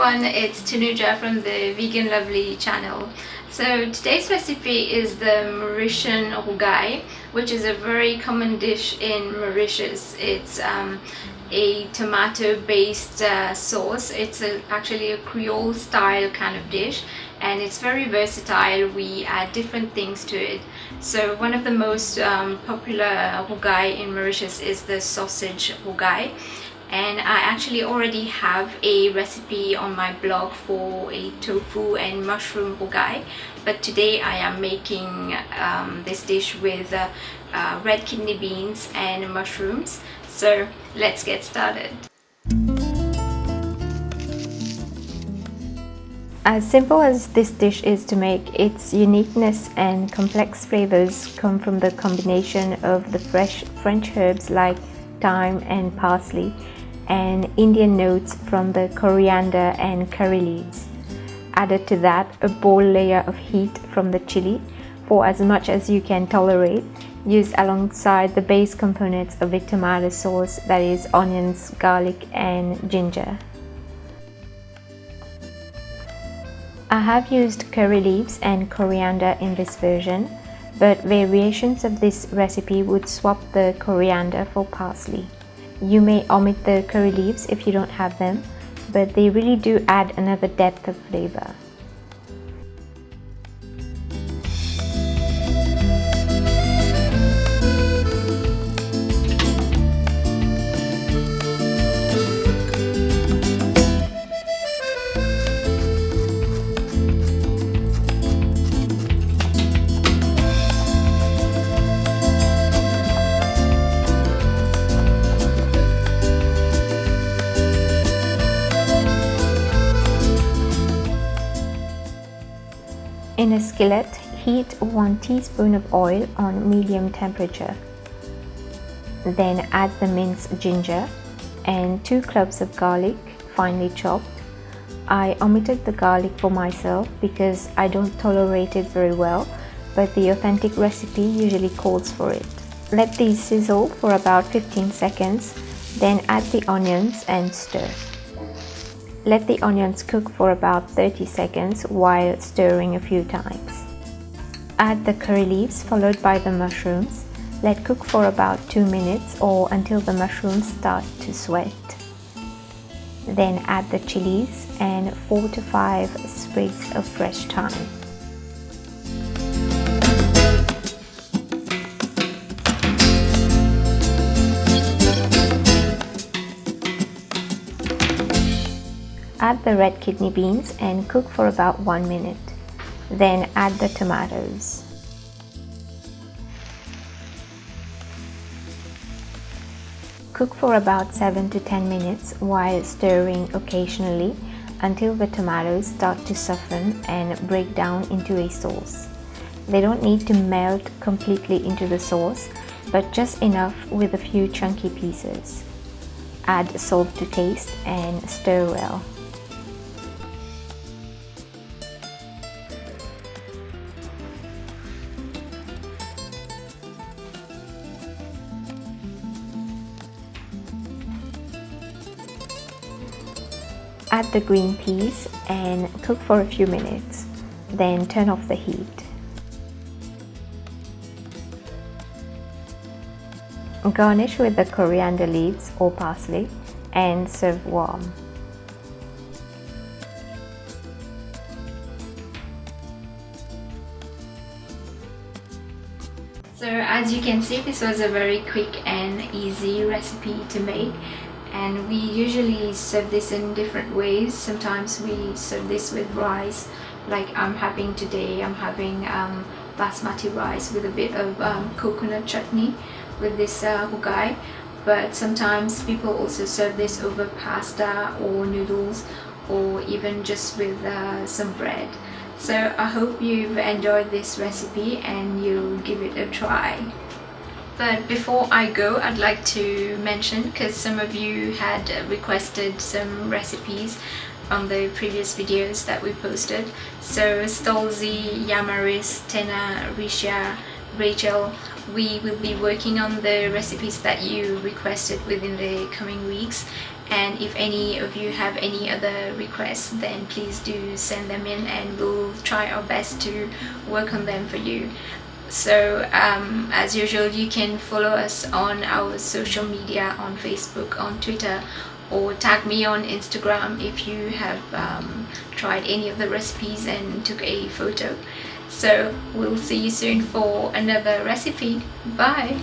everyone, it's Tanuja from the Veganlovlie channel. So today's recipe is the Mauritian Rougaille, which is a very common dish in Mauritius. It's a tomato based sauce. It's actually a Creole style kind of dish, and it's very versatile. We add different things to it. So one of the most popular Rougaille in Mauritius is the sausage Rougaille. And I actually already have a recipe on my blog for a tofu and mushroom rougaille, but today I am making this dish with red kidney beans and mushrooms. So let's get started. As simple as this dish is to make, its uniqueness and complex flavors come from the combination of the fresh French herbs like thyme and parsley, and Indian notes from the coriander and curry leaves. Added to that, a bold layer of heat from the chili for as much as you can tolerate, used alongside the base components of a tomato sauce, that is onions, garlic and ginger. I have used curry leaves and coriander in this version, but variations of this recipe would swap the coriander for parsley. You may omit the curry leaves if you don't have them, but they really do add another depth of flavor. In a skillet, heat 1 teaspoon of oil on medium temperature. Then add the minced ginger and 2 cloves of garlic, finely chopped. I omitted the garlic for myself because I don't tolerate it very well, but the authentic recipe usually calls for it. Let these sizzle for about 15 seconds, then add the onions and stir. Let the onions cook for about 30 seconds while stirring a few times. Add the curry leaves followed by the mushrooms. Let cook for about 2 minutes or until the mushrooms start to sweat. Then add the chilies and 4 to 5 sprigs of fresh thyme. Add the red kidney beans and cook for about 1 minute. Then add the tomatoes. Cook for about 7 to 10 minutes while stirring occasionally until the tomatoes start to soften and break down into a sauce. They don't need to melt completely into the sauce, but just enough with a few chunky pieces. Add salt to taste and stir well. Add the green peas and cook for a few minutes, then turn off the heat. Garnish with the coriander leaves or parsley and serve warm. So as you can see, this was a very quick and easy recipe to make. And we usually serve this in different ways. Sometimes we serve this with rice, like I'm having today. I'm having basmati rice with a bit of coconut chutney with this rougaille. But sometimes people also serve this over pasta or noodles, or even just with some bread. So I hope you've enjoyed this recipe and you'll give it a try. But before I go, I'd like to mention, because some of you had requested some recipes on the previous videos that we posted. So Stolzy, Yamaris, Tena, Risha, Rachel, we will be working on the recipes that you requested within the coming weeks, And if any of you have any other requests, then please do send them in and we'll try our best to work on them for you. So as usual, you can follow us on our social media, on Facebook, on Twitter, or tag me on Instagram if you have tried any of the recipes and took a photo. So we'll see you soon for another recipe. Bye!